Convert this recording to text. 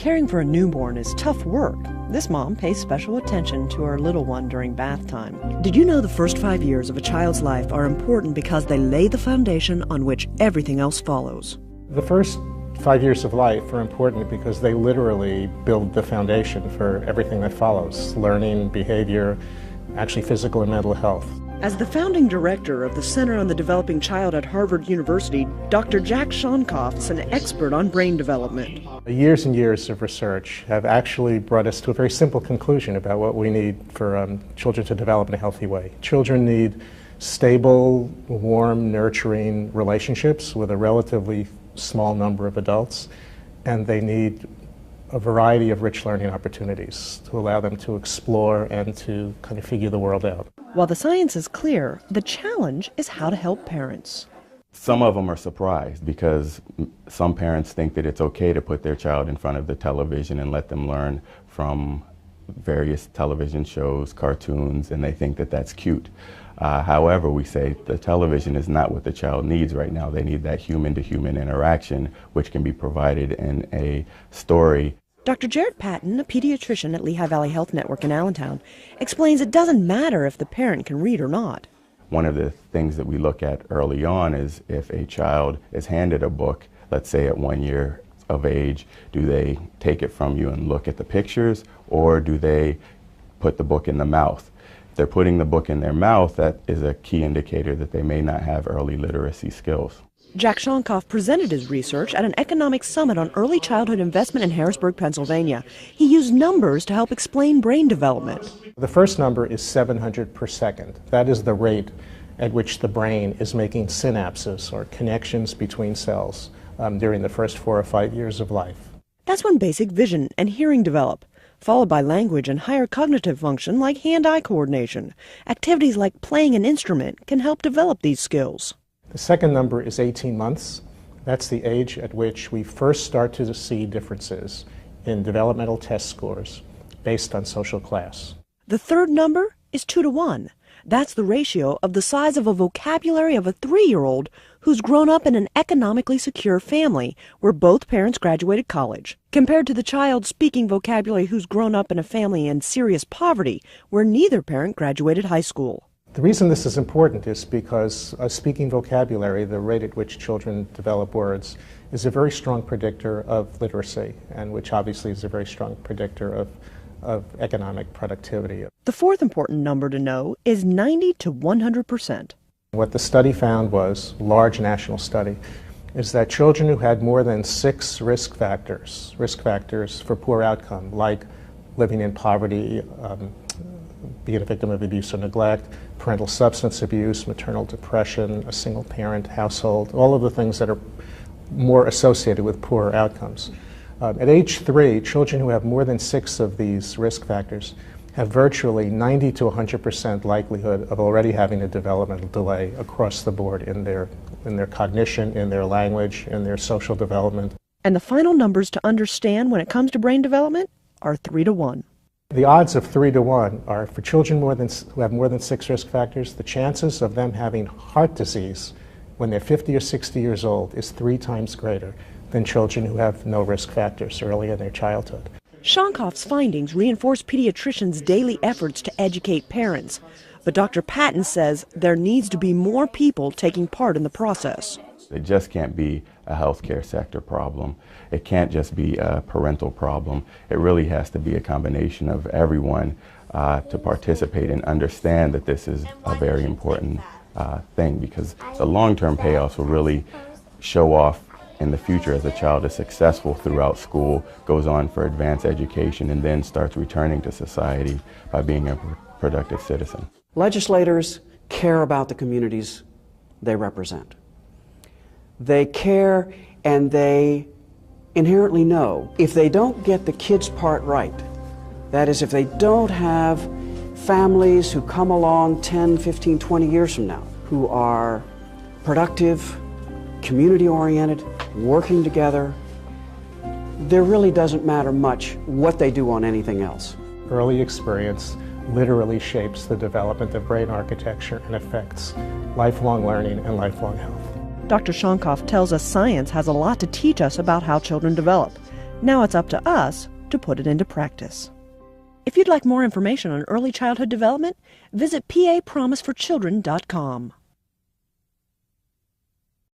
Caring for a newborn is tough work. This mom pays special attention to her little one during bath time. Did you know the first 5 years of a child's life are important because they lay the foundation on which everything else follows? The first 5 years of life are important because they literally build the foundation for everything that follows: learning, behavior, actually physical and mental health. As the founding director of the Center on the Developing Child at Harvard University, Dr. Jack Shonkoff is an expert on brain development. Years and years of research have actually brought us to a very simple conclusion about what we need for children to develop in a healthy way. Children need stable, warm, nurturing relationships with a relatively small number of adults, and they need a variety of rich learning opportunities to allow them to explore and to kind of figure the world out. While the science is clear, the challenge is how to help parents. Some of them are surprised because some parents think that it's okay to put their child in front of the television and let them learn from various television shows, cartoons, and they think that that's cute. However, we say the television is not what the child needs right now. They need that human-to-human interaction, which can be provided in a story. Dr. Jared Patton, a pediatrician at Lehigh Valley Health Network in Allentown, explains it doesn't matter if the parent can read or not. One of the things that we look at early on is if a child is handed a book, let's say at 1 year of age, do they take it from you and look at the pictures, or do they put the book in the mouth? If they're putting the book in their mouth, that is a key indicator that they may not have early literacy skills. Jack Shonkoff presented his research at an economic summit on early childhood investment in Harrisburg, Pennsylvania. He used numbers to help explain brain development. The first number is 700 per second. That is the rate at which the brain is making synapses, or connections between cells, during the first 4 or 5 years of life. That's when basic vision and hearing develop, followed by language and higher cognitive function like hand-eye coordination. Activities like playing an instrument can help develop these skills. The second number is 18 months. That's the age at which we first start to see differences in developmental test scores based on social class. The third number is 2 to 1. That's the ratio of the size of a vocabulary of a 3-year-old who's grown up in an economically secure family where both parents graduated college, compared to the child speaking vocabulary who's grown up in a family in serious poverty where neither parent graduated high school. The reason this is important is because speaking vocabulary, the rate at which children develop words, is a very strong predictor of literacy, and which obviously is a very strong predictor of economic productivity. The fourth important number to know is 90 to 100%. What the study found was, large national study, is that children who had more than 6 risk factors for poor outcome, like living in poverty, being a victim of abuse or neglect, parental substance abuse, maternal depression, a single-parent household, all of the things that are more associated with poor outcomes. At age 3, children who have more than 6 of these risk factors have virtually 90 to 100% likelihood of already having a developmental delay across the board in their cognition, in their language, in their social development. And the final numbers to understand when it comes to brain development are 3 to 1. The odds of 3 to 1 are for children who have more than 6 risk factors, the chances of them having heart disease when they're 50 or 60 years old is 3 times greater than children who have no risk factors early in their childhood. Shonkoff's findings reinforce pediatricians' daily efforts to educate parents, but Dr. Patton says there needs to be more people taking part in the process. It just can't be a healthcare sector problem. It can't just be a parental problem. It really has to be a combination of everyone to participate and understand that this is a very important thing, because the long-term payoffs will really show off in the future as a child is successful throughout school, goes on for advanced education, and then starts returning to society by being a productive citizen. Legislators care about the communities they represent. They care, and they inherently know if they don't get the kids' part right, that is, if they don't have families who come along 10, 15, 20 years from now who are productive, community-oriented, working together, there really doesn't matter much what they do on anything else. Early experience literally shapes the development of brain architecture and affects lifelong learning and lifelong health. Dr. Shonkoff tells us science has a lot to teach us about how children develop. Now it's up to us to put it into practice. If you'd like more information on early childhood development, visit papromiseforchildren.com.